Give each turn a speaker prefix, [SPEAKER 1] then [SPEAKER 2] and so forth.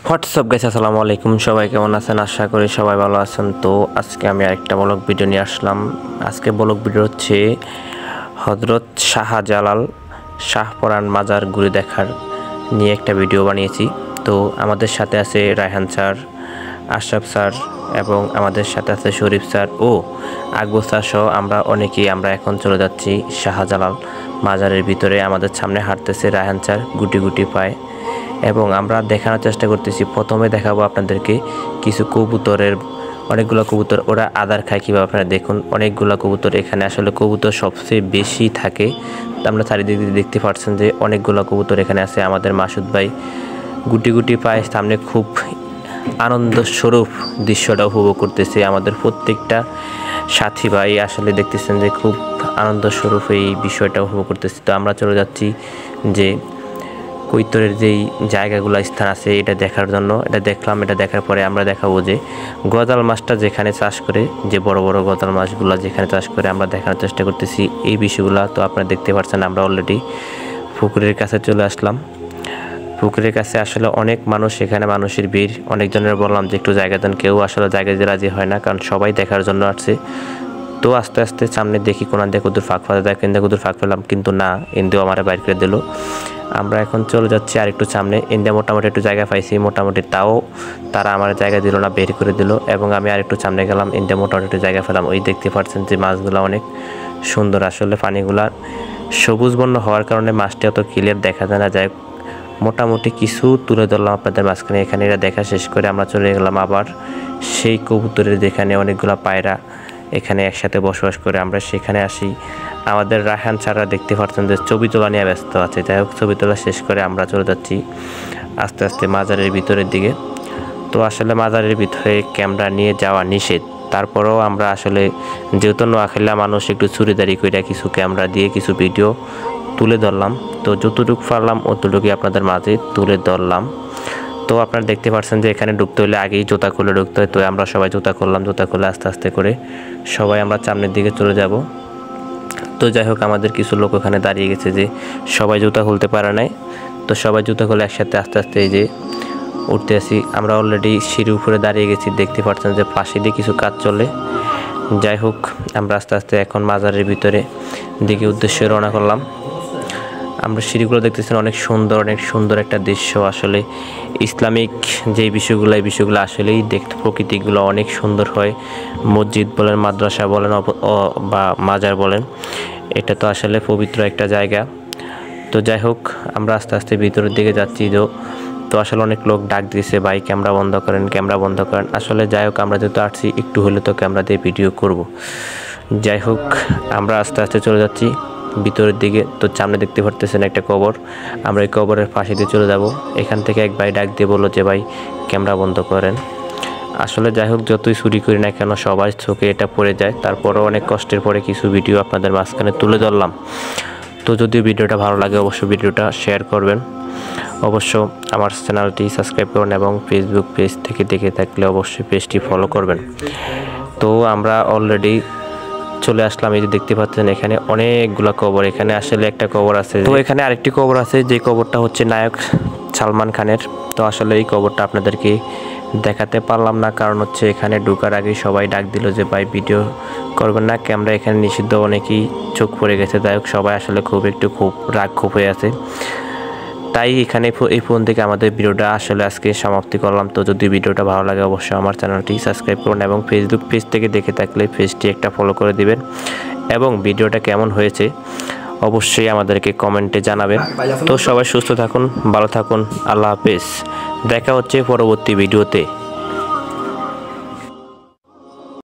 [SPEAKER 1] WhatsApp guys, আসসালামু আলাইকুম। সবাই কেমন আছেন? আশা করি সবাই ভালো আছেন। তো আজকে আমি আরেকটা ব্লগ ভিডিও নিয়ে আসলাম। আজকে ব্লগ ভিডিও হচ্ছে হযরত শাহজালাল শাহপরান মাজার ঘুরে দেখার নিয়ে একটা ভিডিও বানিয়েছি। তো আমাদের সাথে আছে রায়হান স্যার, আশরাফ স্যার এবং আমাদের সাথে আছে শরীফ স্যার ও আকবর স্যার সহ আমরা এখন চলে যাচ্ছি শাহজালাল মাজারের ভিতরে। আমাদের সামনে হাঁটতেছে রায়হান স্যার গুটি গুটি পায় এবং আমরা দেখানোর চেষ্টা করতেছি। প্রথমে দেখাবো আপনাদেরকে কিছু কবুতরের, অনেকগুলো কবুতর ওরা আদার খায় কীভাবে আপনারা দেখুন। অনেকগুলো কবুতর এখানে, আসলে কবুতর সবচেয়ে বেশি থাকে। আমরা চারিদিকে দেখতে পাচ্ছেন যে অনেকগুলো কবুতর এখানে আছে। আমাদের মাসুদ ভাই গুটি গুটি পায় সামনে খুব আনন্দস্বরূপ দৃশ্যটা উপভোগ করতেছে। আমাদের প্রত্যেকটা সাথী ভাই আসলে দেখতেছেন যে খুব আনন্দস্বরূপ এই বিষয়টা উপভোগ করতেছে। তো আমরা চলে যাচ্ছি যে কৈতরের যেই জায়গাগুলো স্থান আছে এটা দেখার জন্য। এটা দেখলাম, এটা দেখার পরে আমরা দেখাবো যে গজাল মাছটা যেখানে চাষ করে, যে বড় বড় গজাল মাছগুলো যেখানে চাষ করে আমরা দেখানোর চেষ্টা করতেছি এই বিষয়গুলো। তো আপনারা দেখতে পাচ্ছেন আমরা অলরেডি পুকুরের কাছে চলে আসলাম। পুকুরের কাছে আসলে অনেক মানুষ, এখানে মানুষের ভিড়। অনেকজনের বললাম যে একটু জায়গা দেন, কেউ আসলে জায়গা দিয়ে রাজি হয় না, কারণ সবাই দেখার জন্য আসছে। তো আস্তে আস্তে সামনে দেখি কোন দিকে কুদুর ফাঁক ফেলা যায়, কিন্তু কুদুর ফাঁক ফেলাম কিন্তু না, ইন্দিও আমার বাইর করে দিল। আমরা এখন চলে যাচ্ছি আর একটু সামনে। ইন্ডিয়া মোটামুটি একটু জায়গা পাইছি, মোটামুটি তাও তারা আমার জায়গা দিল না, বের করে দিল। এবং আমি আর একটু সামনে গেলাম, ইন্ডিয়া মোটামুটি একটু জায়গা পেলাম। ওই দেখতে পাচ্ছেন যে মাছগুলো অনেক সুন্দর, আসলে পানিগুলা সবুজ বর্ণ হওয়ার কারণে মাছটি অত ক্লিয়ার দেখা যায় না। যাই মোটামুটি কিছু তুলে ধরলাম আপনাদের মাঝখানে। এখানে এরা দেখা শেষ করে আমরা চলে গেলাম আবার সেই কবুতরের যেখানে অনেকগুলো পায়রা এখানে একসাথে বসবাস করে, আমরা সেখানে আসি। আমাদের রায়হান ছাড়া দেখতে পাচ্ছেন যে ছবি তোলা নিয়ে ব্যস্ত আছে। যাই হোক, ছবি তোলা শেষ করে আমরা চলে যাচ্ছি আস্তে আস্তে মাজারের ভিতরের দিকে। তো আসলে মাজারের ভিতরে ক্যামেরা নিয়ে যাওয়া নিষেধ, তারপরেও আমরা আসলে যেহেতু নোয়াখালীর মানুষ একটু চুরিদারি করে কিছু ক্যামেরা দিয়ে কিছু ভিডিও তুলে ধরলাম। তো যতটুকু পারলাম অতটুকুই আপনাদের মাঝে তুলে ধরলাম। তো আপনারা দেখতে পাচ্ছেন যে এখানে ঢুকতে হলে আগেই জুতা খুলে ঢুকতে হয়। তো আমরা সবাই জুতা করলাম, জুতা খুলে আস্তে আস্তে করে সবাই আমরা সামনের দিকে চলে যাব। তো যাই হোক, আমাদের কিছু লোক ওখানে দাঁড়িয়ে গেছে যে সবাই জুতা খুলতে পারে নাই। তো সবাই জুতা খুলে একসাথে আস্তে আস্তে এই যে উঠতে আসি। আমরা অলরেডি সিঁড়ির উপরে দাঁড়িয়ে গেছি, দেখতে পাচ্ছেন যে পাশে দিয়ে কিছু কাজ চলে। যাই হোক, আমরা আস্তে আস্তে এখন মাজারের ভিতরে দিকে উদ্দেশ্যে রওনা করলাম। আমরা সিঁড়িগুলো দেখতেছেন অনেক সুন্দর একটা দৃশ্য। আসলে ইসলামিক যেই বিষয়গুলো, এই বিষয়গুলো আসলেই দেখতে প্রকৃতিগুলো অনেক সুন্দর হয়। মসজিদ বলেন, মাদ্রাসা বলেন বা মাজার বলেন, এটা তো আসলে পবিত্র একটা জায়গা। তো যাই হোক, আমরা আস্তে আস্তে ভিতরের দিকে যাচ্ছি। তো আসলে অনেক লোক ডাক দিয়েছে, ভাই ক্যামেরা বন্ধ করেন, ক্যামেরা বন্ধ করেন। আসলে যাই হোক, আমরা যেহেতু আসছি একটু হলে তো ক্যামেরা দিয়ে ভিডিও করব। যাই হোক, আমরা আস্তে আস্তে চলে যাচ্ছি ভিতরের দিকে। তো সামনে দেখতে পারতেছেন একটা কবর, আমরা এই কবরের পাশে দিয়ে চলে যাব। এখান থেকে এক ভাই ডাক দিয়ে বললো যে ভাই ক্যামেরা বন্ধ করেন। আসলে যাই হোক, যতই চুরি করি না কেন সবার চোখে এটা পড়ে যায়। তারপরেও অনেক কষ্টের পরে কিছু ভিডিও আপনাদের মাঝখানে তুলে ধরলাম। তো যদি ভিডিওটা ভালো লাগে অবশ্যই ভিডিওটা শেয়ার করবেন, অবশ্য আমার চ্যানেলটি সাবস্ক্রাইব করবেন এবং ফেসবুক পেজ থেকে দেখে থাকলে অবশ্যই পেজটি ফলো করবেন। তো আমরা অলরেডি চলে আসলাম। এই যে দেখতে পাচ্ছেন এখানে অনেকগুলা কবর। এখানে আসলে একটা কবর আছে, তো এখানে আরেকটি কবর আছে, যে কবরটা হচ্ছে নায়ক সালমান খানের। তো আসলে এই কবরটা আপনাদেরকে দেখাতে পারলাম না, কারণ হচ্ছে এখানে ঢোকার আগেই সবাই ডাক দিল যে ভাই ভিডিও করবেন না, ক্যামেরা এখানে নিষিদ্ধ, অনেকেই চোখ পড়ে গেছে। যাই হোক, সবাই আসলে খুব রাগ হয়ে আছে। তাই এখানে এই ফোন থেকে আমাদের ভিডিওটা আসলে আজকে সমাপ্তি করলাম। তো যদি ভিডিওটা ভালো লাগে অবশ্যই আমার চ্যানেলটি সাবস্ক্রাইব করুন এবং ফেসবুক পেজ থেকে দেখে থাকলে পেজটি একটা ফলো করে দিবেন এবং ভিডিওটা কেমন হয়েছে অবশ্যই আমাদেরকে কমেন্টে জানাবেন। তো সবাই সুস্থ থাকুন, ভালো থাকুন, আল্লাহ হাফেজ। দেখা হচ্ছে পরবর্তী ভিডিওতে।